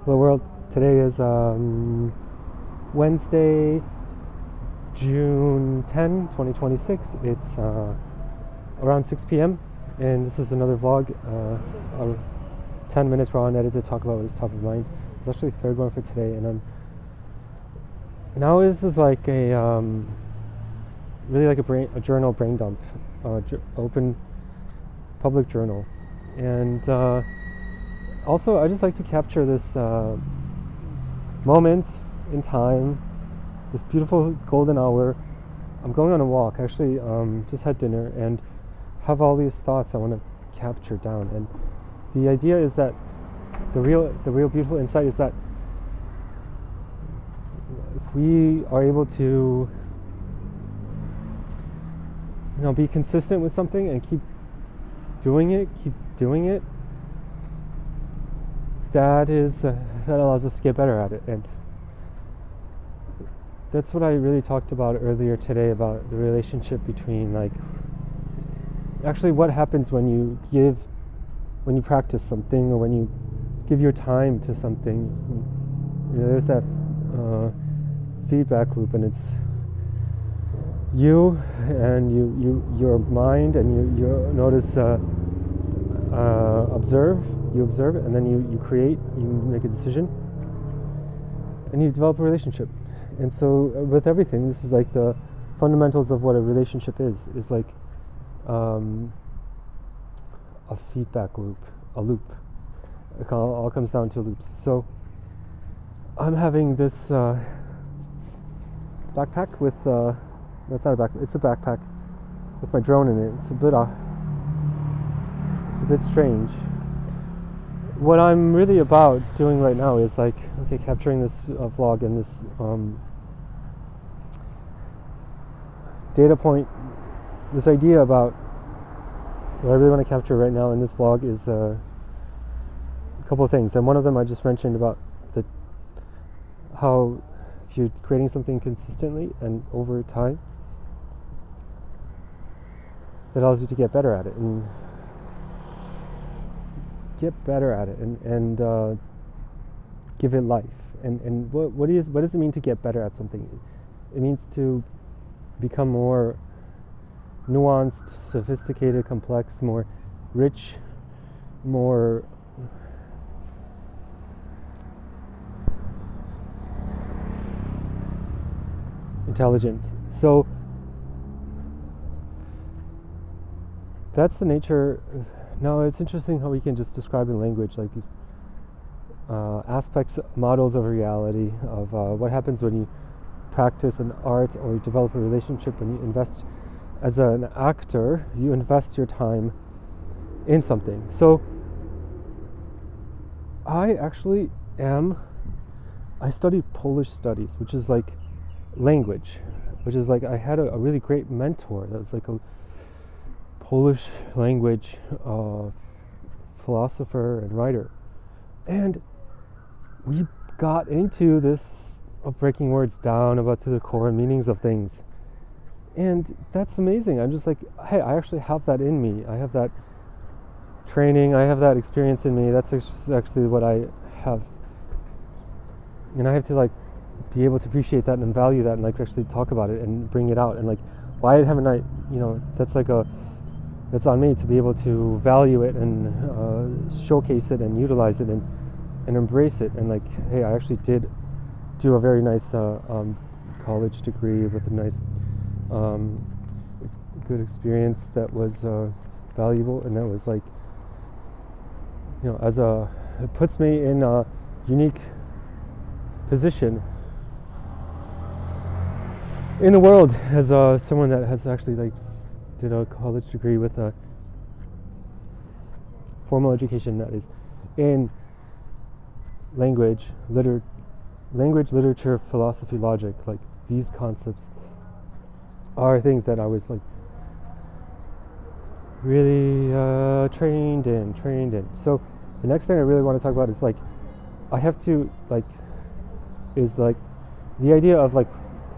Hello world, today is Wednesday, June 10, 2026. It's around 6 p.m. and this is another vlog, 10 minutes raw and edited to talk about what is top of mind. It's actually the third one for today, and now this is like a really like a journal brain dump, open public journal. And also I just like to capture this moment in time, this beautiful golden hour. I'm going on a walk, actually, just had dinner and have all these thoughts I want to capture down. And the idea is that the real beautiful insight is that if we are able to, be consistent with something and keep doing it, that allows us to get better at it. And that's what I really talked about earlier today, about the relationship between, like, actually what happens when you practice something, or when you give your time to something. There's that feedback loop, and it's you and your mind, and you notice, observe it, and then you create, you make a decision, and you develop a relationship. And so with everything, this is like the fundamentals of what a relationship is like a feedback loop, a loop. It all comes down to loops. So I'm having this backpack with that's not a backpack, it's a backpack with my drone in it. It's a bit strange. What I'm really about doing right now is like, okay, capturing this vlog and this data point, this idea about what I really want to capture right now in this vlog is a couple of things. And one of them I just mentioned about how if you're creating something consistently and over time, that allows you to get better at it and give it life. And what does it mean to get better at something? It means to become more nuanced, sophisticated, complex, more rich, more intelligent. So that's the nature. Now it's interesting how we can just describe in language, like these aspects, models of reality, of what happens when you practice an art or you develop a relationship. When you invest as an actor, you invest your time in something. So I studied Polish studies, which is like language, which is like, I had a really great mentor that was like a Polish language philosopher and writer, and we got into this of breaking words down about to the core meanings of things, and that's amazing. I'm just like, hey, I actually have that in me. I have that training, I have that experience in me. That's actually what I have, and I have to like be able to appreciate that and value that and like actually talk about it and bring it out. And like, why haven't I, that's on me to be able to value it and showcase it and utilize it and embrace it. And like, hey, I actually did do a very nice college degree with a nice good experience that was valuable, and that was like, it puts me in a unique position in the world as someone that has actually like did a college degree with a formal education that is in language, literature, philosophy, logic. Like, these concepts are things that I was like really trained in. So the next thing I really want to talk about is like, I have to like, is like the idea of like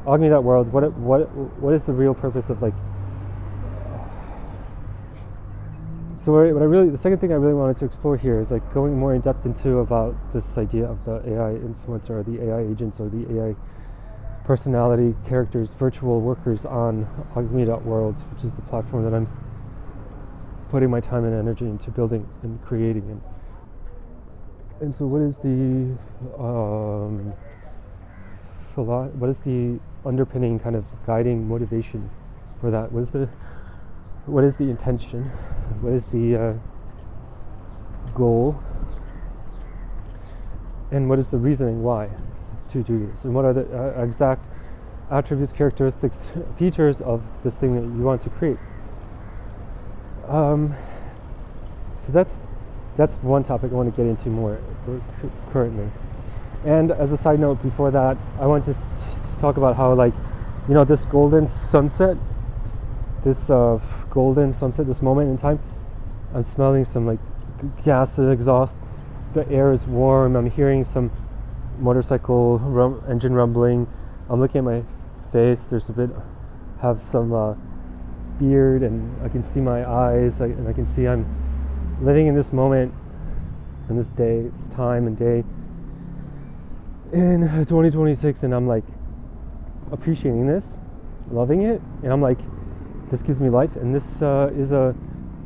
augmenting that world. What is the real purpose of like, So the second thing I really wanted to explore here is like going more in depth into about this idea of the AI influencer, or the AI agents, or the AI personality characters, virtual workers on Ogme.world, which is the platform that I'm putting my time and energy into building and creating. And so what is the what is the underpinning kind of guiding motivation for that? What is the intention? What is the goal? And what is the reasoning why to do this? And what are the exact attributes, characteristics, features of this thing that you want to create? So that's one topic I want to get into more currently. And as a side note, before that, I want to talk about how, like, you know, this golden sunset, this moment in time, I'm smelling some like gas exhaust. The air is warm. I'm hearing some motorcycle engine rumbling. I'm looking at my face. There's have some beard, and I can see my eyes, and I can see I'm living in this moment, in this day, this time and day in 2026, and I'm like appreciating this, loving it, and I'm like, this gives me life, and this is a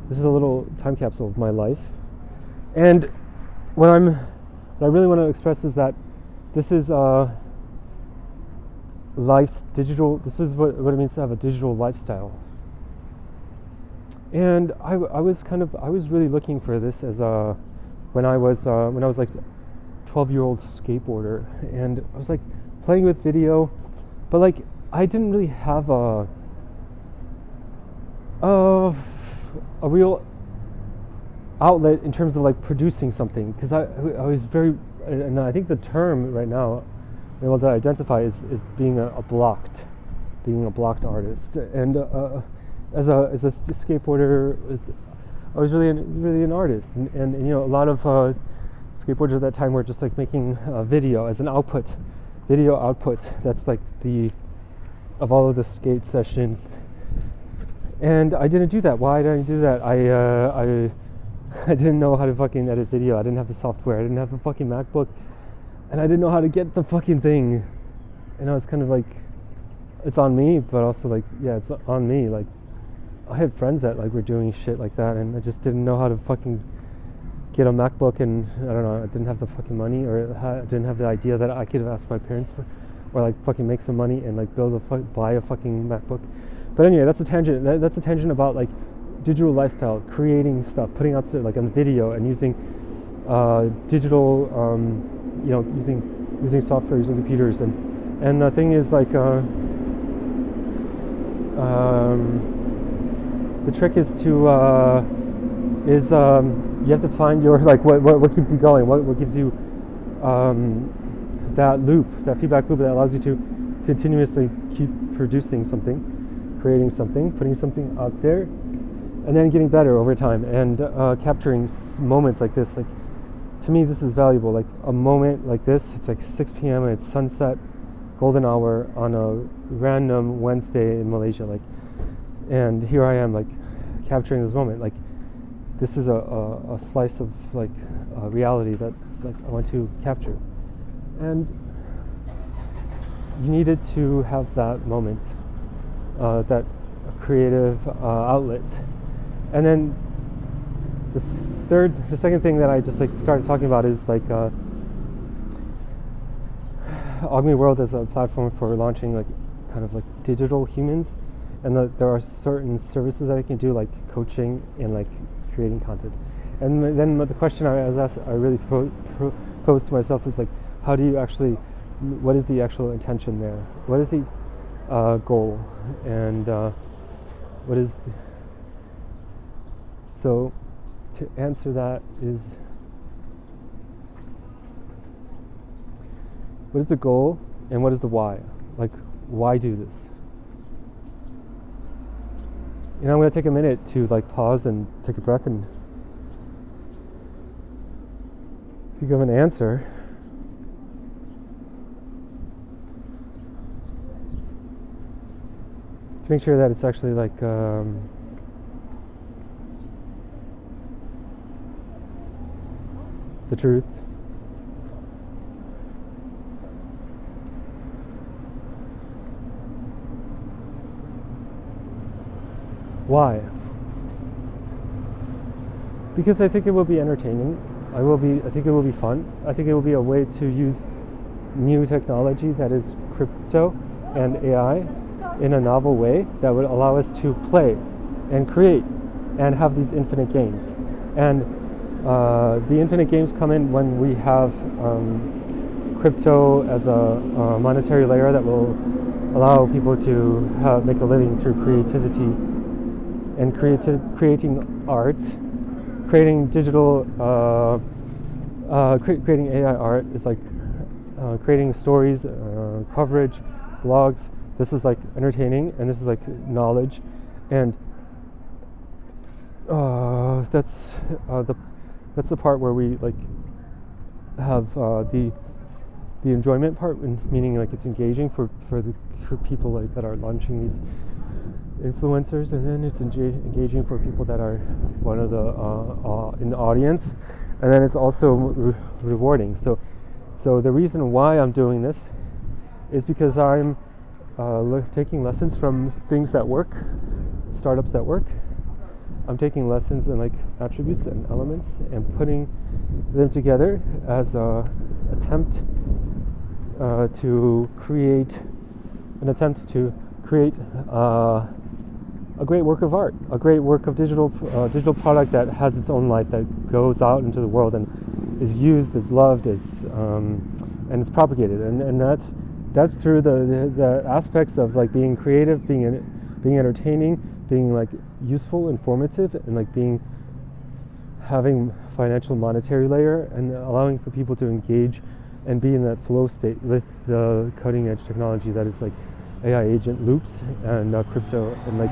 little time capsule of my life. And what I really want to express is that this is life's digital. This is what it means to have a digital lifestyle. And I was really looking for this as when I was like 12-year-old skateboarder, and I was like playing with video, but like I didn't really have a real outlet in terms of like producing something, because I was very, and I think the term right now I'm able to identify is being a blocked artist. And as a skateboarder, I was really an artist, and you know, a lot of skateboarders at that time were just like making video as an video output. That's like of all of the skate sessions. And I didn't do that. Why didn't I do that? I didn't know how to fucking edit video. I didn't have the software. I didn't have the fucking MacBook, and I didn't know how to get the fucking thing. And I was kind of like, it's on me, but also like, yeah, it's on me. Like, I had friends that like were doing shit like that, and I just didn't know how to fucking get a MacBook, and I don't know, I didn't have the fucking money, or I didn't have the idea that I could have asked my parents for, or like fucking make some money and like buy a fucking MacBook. But anyway, that's a tangent. That's a tangent about like digital lifestyle, creating stuff, putting out stuff like on video, and using digital, you know, using software, using computers, and the thing is like the trick is to you have to find your like what keeps you going, what gives you that loop, that feedback loop that allows you to continuously keep producing something, creating something, putting something out there, and then getting better over time, and capturing moments like this. Like, to me, this is valuable. Like a moment like this, it's like 6 p.m. and it's sunset, golden hour on a random Wednesday in Malaysia. Like, and here I am, like capturing this moment. Like, this is a slice of like reality that like I want to capture, and you needed to have that moment, that creative outlet. And then the second thing that I just like started talking about is like Ogme World as a platform for launching like kind of like digital humans, and there are certain services that I can do, like coaching and like creating content. And then the question I really posed to myself is like, how do you actually, what is the actual intention there? What is the goal? And what is so to answer that is, what is the goal and what is the why? Like, why do this? You know, I'm going to take a minute to like pause and take a breath and think of an answer. To make sure that it's actually like the truth. Why? Because I think it will be entertaining. I think it will be fun. I think it will be a way to use new technology that is crypto and AI in a novel way that would allow us to play and create and have these infinite games. And the infinite games come in when we have crypto as a monetary layer that will allow people to make a living through creativity and creating art, creating digital, creating AI art is like creating stories, coverage, blogs. This is like entertaining, and this is like knowledge, and that's the part where we like have the enjoyment part, meaning like it's engaging for people like that are launching these influencers, and then it's engaging for people that are one of the in the audience, and then it's also rewarding. So the reason why I'm doing this is because I'm taking lessons from things that work, startups that work. I'm taking lessons and like attributes and elements and putting them together as a attempt to create a great work of art, a great work of digital product that has its own life, that goes out into the world and is used, is loved, and it's propagated, and that's through the aspects of like being creative, being entertaining, being like useful, informative, and like having financial monetary layer, and allowing for people to engage and be in that flow state with the cutting edge technology that is like AI agent loops and crypto. And like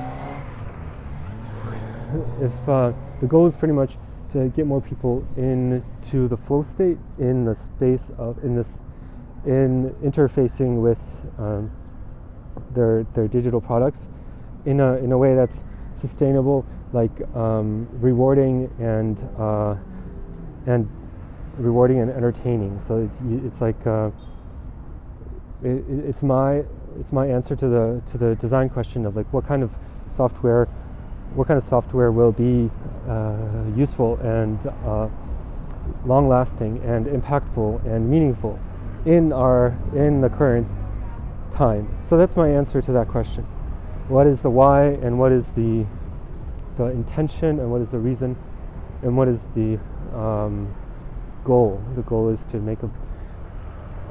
if the goal is pretty much to get more people into the flow state in the space of in interfacing with their digital products in a way that's sustainable, like rewarding and rewarding and entertaining. So it's like it's my answer to the design question of like what kind of software will be useful and long-lasting and impactful and meaningful in the current time. So that's my answer to that question. What is the why, and what is the intention, and what is the reason, and what is the goal? The goal is to make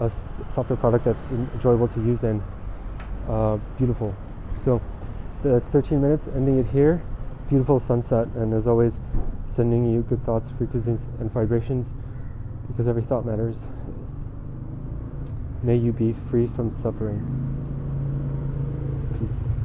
a software product that's enjoyable to use and beautiful. So the 13 minutes, ending it here. Beautiful sunset, and as always, sending you good thoughts, frequencies, and vibrations, because every thought matters. May you be free from suffering. Peace.